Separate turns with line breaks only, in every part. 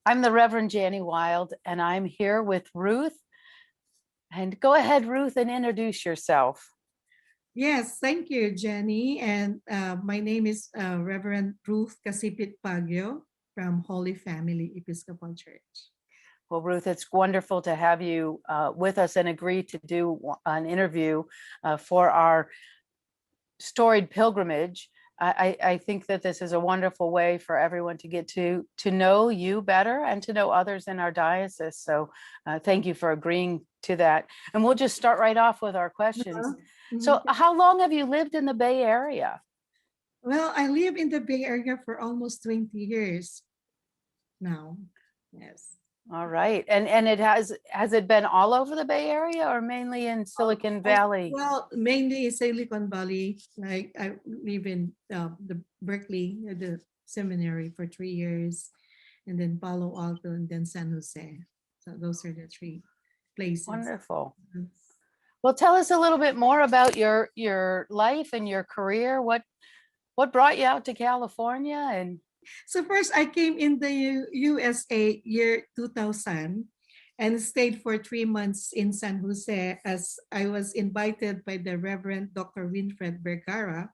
I'm the Reverend Jani Wild, and I'm here with Ruth. And go ahead, Ruth, and introduce yourself.
Yes, thank you, Jenny. And my name is Reverend Ruth Casipit Paguio from Holy Family Episcopal Church.
Well, Ruth, it's wonderful to have you with us and agree to do an interview for our Storied Pilgrimage. I think that this is a wonderful way for everyone to get to know you better and to know others in our diocese. So thank you for agreeing to that. And we'll just start right off with our questions. So how long have you lived in the Bay Area?
Well, I live in the Bay Area for almost 20 years now. Yes.
All right. And it has it been all over the Bay Area or mainly in Silicon Valley?
Well, mainly Silicon Valley. Like I live in the Berkeley, the seminary for 3 years, and then Palo Alto, and then San Jose. So those are the three places.
Wonderful. Well, tell us a little bit more about your life and your career. What brought you out to California? And
so first, I came in the USA year 2000 and stayed for 3 months in San Jose as I was invited by the Reverend Dr. Winfred Vergara.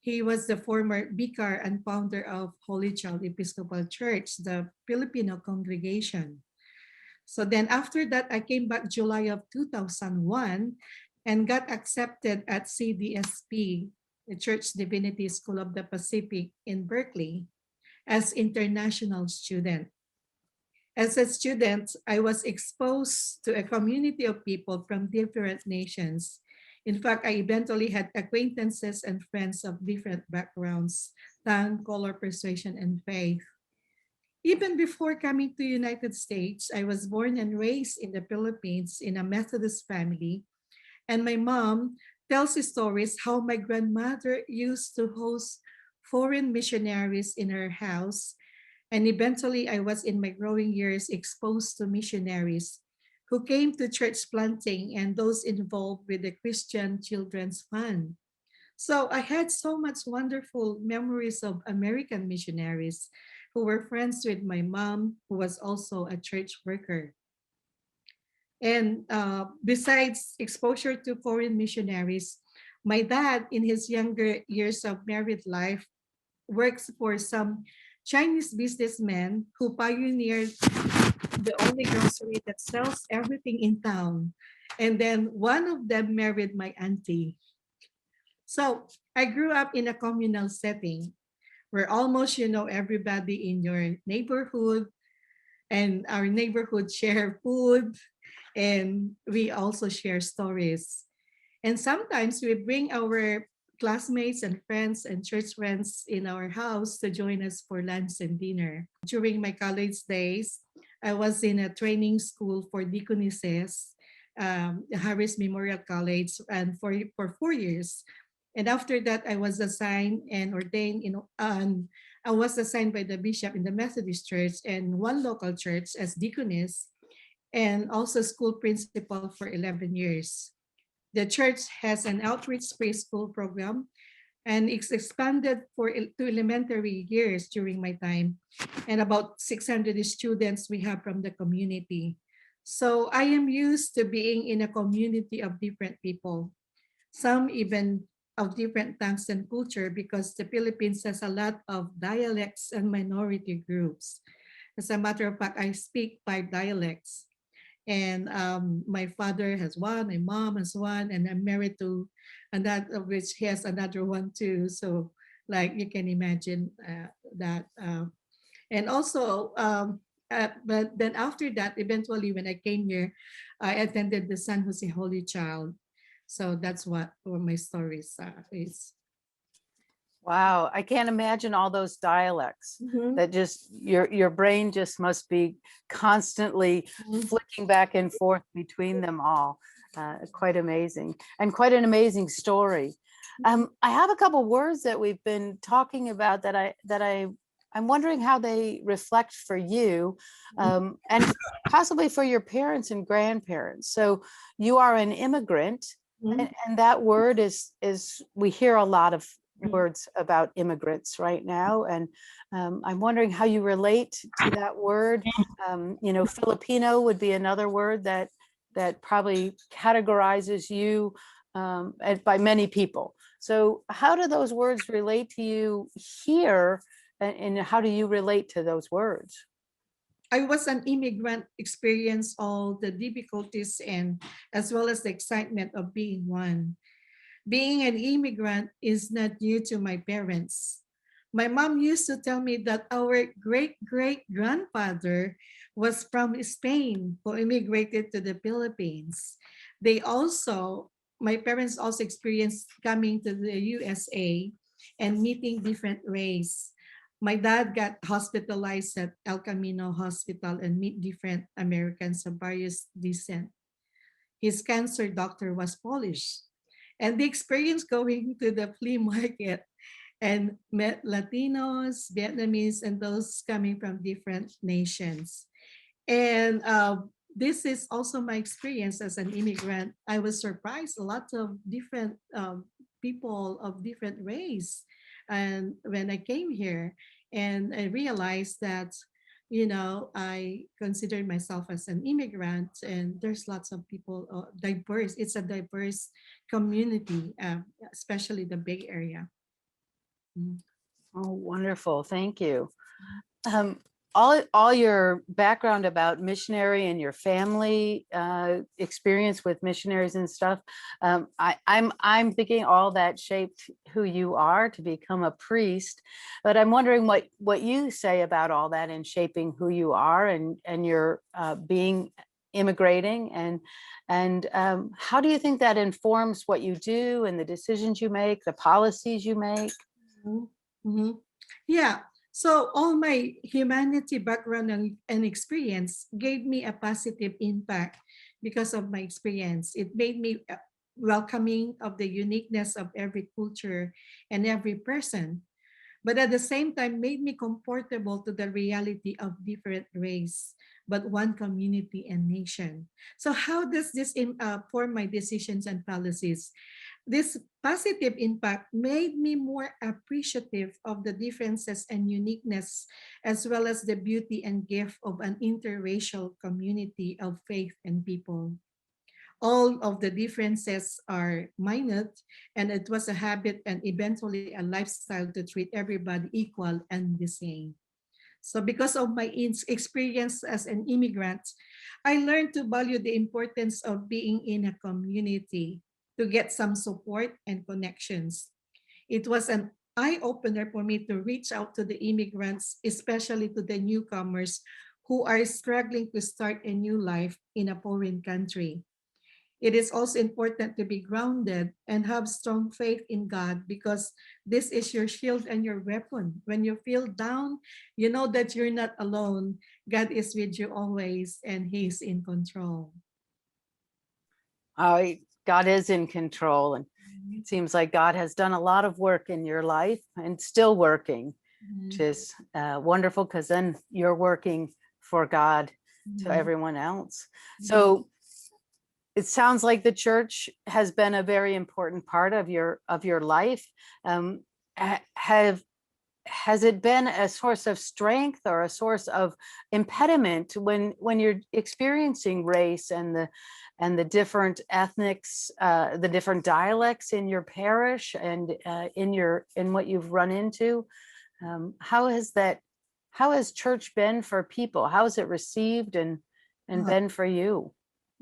He was the former vicar and founder of Holy Child Episcopal Church, the Filipino congregation. So then after that, I came back July of 2001 and got accepted at CDSP, the Church Divinity School of the Pacific in Berkeley, as international student. As a student, I was exposed to a community of people from different nations. In fact, I eventually had acquaintances and friends of different backgrounds, tongue, color, persuasion, and faith. Even before coming to United States, I was born and raised in the Philippines in a Methodist family. And my mom tells stories how my grandmother used to host foreign missionaries in her house. And eventually, I was in my growing years exposed to missionaries who came to church planting and those involved with the Christian Children's Fund. So I had so much wonderful memories of American missionaries who were friends with my mom, who was also a church worker. And besides exposure to foreign missionaries, my dad, in his younger years of married life, works for some Chinese businessmen who pioneered the only grocery that sells everything in town. And then one of them married my auntie. So I grew up in a communal setting where almost you know everybody in your neighborhood, and our neighborhood share food, and we also share stories. And sometimes we bring our classmates and friends and church friends in our house to join us for lunch and dinner. During my college days, I was in a training school for deaconesses, Harris Memorial College, and for 4 years. And after that, I was assigned and ordained I was assigned by the bishop in the Methodist Church and one local church as deaconess and also school principal for 11 years. The church has an outreach preschool program and it's expanded to elementary years during my time, and about 600 students we have from the community. So I am used to being in a community of different people, some even of different tongues and culture, because the Philippines has a lot of dialects and minority groups. As a matter of fact, I speak 5 dialects. And my father has one, my mom has one, and I'm married to another, which he has another one too. So, like you can imagine that. And also, but then after that, eventually, when I came here, I attended the San Jose Holy Child. So that's what my stories is.
wow, I can't imagine all those dialects that just your brain just must be constantly flicking back and forth between them all. Quite amazing, and quite an amazing story. I have a couple words that we've been talking about that I'm wondering how they reflect for you, and possibly for your parents and grandparents. So you are an immigrant, and that word is we hear a lot of words about immigrants right now, and I'm wondering how you relate to that word. You know, Filipino would be another word that probably categorizes you by many people. So how do those words relate to you here, and how do you relate to those words?
I was an immigrant, experienced all the difficulties and as well as the excitement of being one. Being an immigrant is not new to my parents. My mom used to tell me that our great great grandfather was from Spain who immigrated to the Philippines. They also, my parents also experienced coming to the USA and meeting different race. My dad got hospitalized at El Camino Hospital and meet different Americans of various descent. His cancer doctor was Polish. And the experience going to the flea market and met Latinos, Vietnamese, and those coming from different nations. And this is also my experience as an immigrant. I was surprised, a lot of different people of different race. And when I came here, and I realized that, you know, I consider myself as an immigrant, and there's lots of people, diverse. It's a diverse community, especially the Bay Area. Mm.
Oh, wonderful. Thank you. Um, all your background about missionary and your family experience with missionaries and stuff, I'm thinking all that shaped who you are to become a priest. But I'm wondering what you say about all that in shaping who you are, and your being immigrating, and how do you think that informs what you do and the decisions you make, the policies you make?
Mhm. Mhm. Yeah. So all my humanity background and experience gave me a positive impact because of my experience. It made me welcoming of the uniqueness of every culture and every person, but at the same time made me comfortable to the reality of different race, but one community and nation. So how does this form my decisions and policies? This positive impact made me more appreciative of the differences and uniqueness, as well as the beauty and gift of an interracial community of faith and people. All of the differences are minute, and it was a habit and eventually a lifestyle to treat everybody equal and the same. So because of my experience as an immigrant, I learned to value the importance of being in a community to get some support and connections. It was an eye opener for me to reach out to the immigrants, especially to the newcomers who are struggling to start a new life in a foreign country. It is also important to be grounded and have strong faith in God, because this is your shield and your weapon. When you feel down, you know that you're not alone. God is with you always, and He's in control.
God is in control, and it seems like God has done a lot of work in your life and still working, which is wonderful, because then you're working for God to everyone else. So it sounds like the church has been a very important part of your life. Has it been a source of strength or a source of impediment when you're experiencing race and the different ethnics, the different dialects in your parish and in what you've run into? How has church been for people? How is it received and been for you?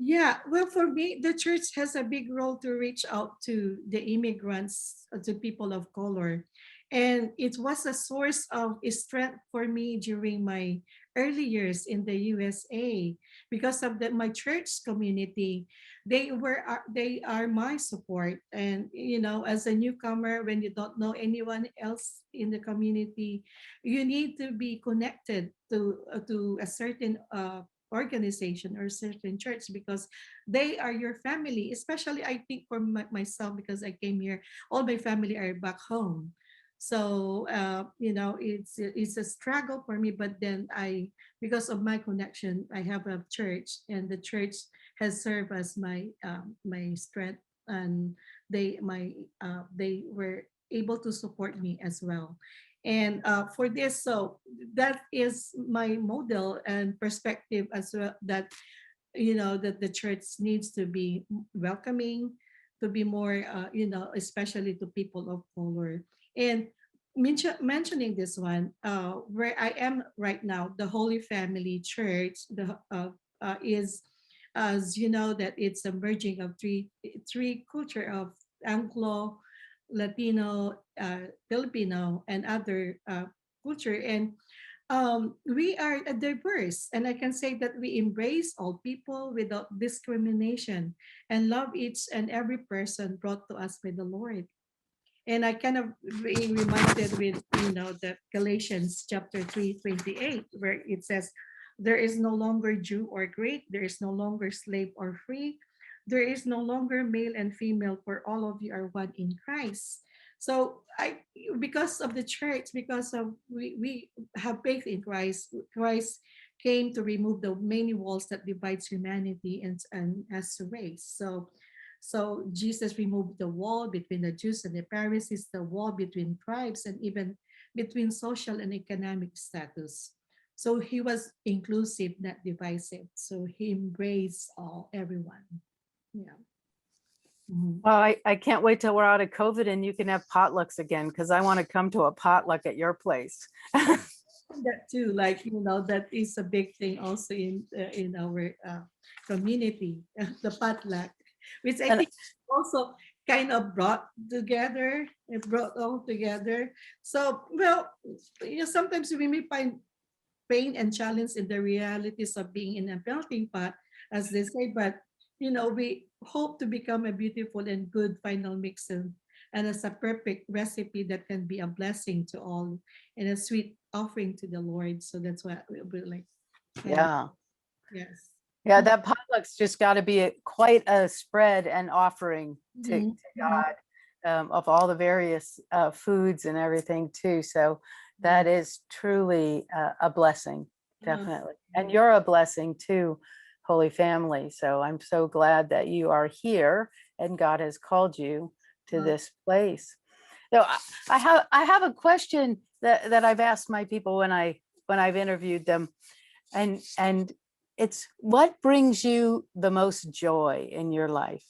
Yeah, well, for me, the church has a big role to reach out to the immigrants, to people of color. And it was a source of strength for me during my early years in the USA, because of my church community. They are my support. And you know, as a newcomer, when you don't know anyone else in the community, you need to be connected to a certain organization or certain church, because they are your family. Especially I think for myself, because I came here, all my family are back home. So you know, it's a struggle for me, but then because of my connection, I have a church, and the church has served as my my strength. And they were able to support me as well. And for this, so that is my model and perspective as well, that that the church needs to be welcoming, to be more especially to people of color. And mentioning this one, where I am right now, the Holy Family Church, the is, as you know, that it's a merging of three culture of Anglo, Latino, Filipino, and other culture. And we are diverse, and I can say that we embrace all people without discrimination and love each and every person brought to us by the Lord. And I kind of being reminded with the Galatians chapter 3:28, where it says, "There is no longer Jew or Greek, there is no longer slave or free, there is no longer male and female, for all of you are one in Christ." So because of the church, because of we have faith in Christ. Christ came to remove the many walls that divides humanity and as a race. So Jesus removed the wall between the Jews and the Pharisees, the wall between tribes, and even between social and economic status. So he was inclusive, not divisive. So he embraced everyone. Yeah. Mhm.
Well, I can't wait till we're out of COVID and you can have potlucks again, because I want to come to a potluck at your place.
That too, like that is a big thing also in our community, the potluck, which I
And
think also kind of brought together. It brought all together. So, well, sometimes we may find pain and challenge in the realities of being in a melting pot, as they say, but we hope to become a beautiful and good final mix, and as a perfect recipe that can be a blessing to all and a sweet offering to the Lord. So that's what we're like. And
yeah,
yes.
yeah, that potluck's just got to be quite a spread and offering to
Mhm, mhm,
God, of all the various foods and everything too. So
mhm.
that is truly a blessing,
Yes.
definitely. And you're a blessing too, Holy Family. So I'm so glad that you are here and God has called you to
Uh,
this place. So I have a question that I've asked my people when I've interviewed them, and it's, what brings you the most joy in your life?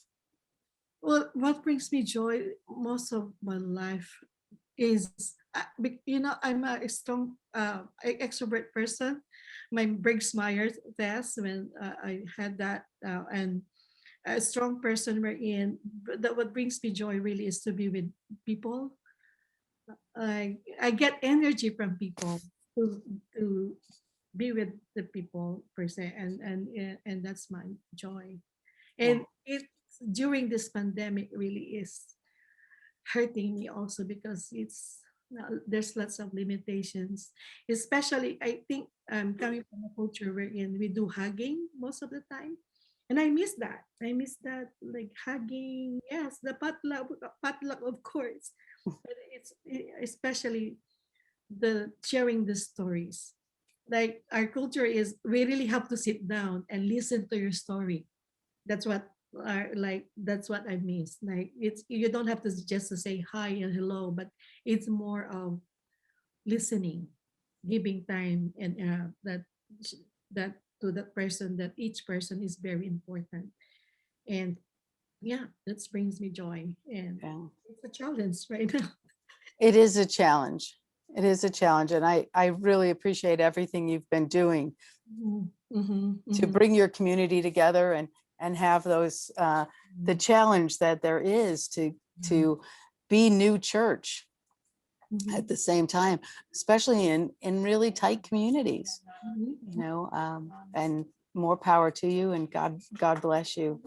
well, what brings me joy most of my life is, I'm a strong extrovert person. My Briggs Myers test, when I had that, and a strong person wherein, that what brings me joy really is to be with people. I get energy from people, to be with the people per se, and that's my joy.
Yeah.
And it during this pandemic really is hurting me also, because there's lots of limitations, especially I think I'm coming from a culture wherein we do hugging most of the time, and I miss that, like hugging. Yes, the potluck, of course, but it's especially the sharing the stories. Like our culture is, we really have to sit down and listen to your story. That's what that's what I miss. Like, it's, you don't have to just to say hi and hello, but it's more of listening, giving time, and that to the person, that each person is very important. And yeah, that brings me joy, and
Yeah.
it's a challenge right now.
It is a challenge. It is a challenge. And I really appreciate everything you've been doing
Mhm, mhm,
to
mhm,
bring your community together and have those, the challenge that there is to be new church
mhm,
at the same time, especially in really tight communities,
mhm.
and more power to you, and God bless you.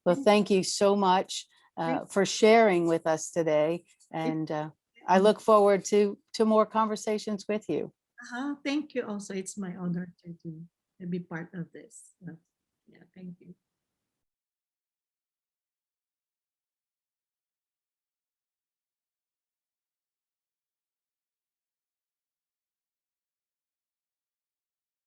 Well,
Thank
thank you so much
thank
for sharing with us today.
you.
And I look forward to more conversations with you.
Thank you also. It's my honor to be part of this.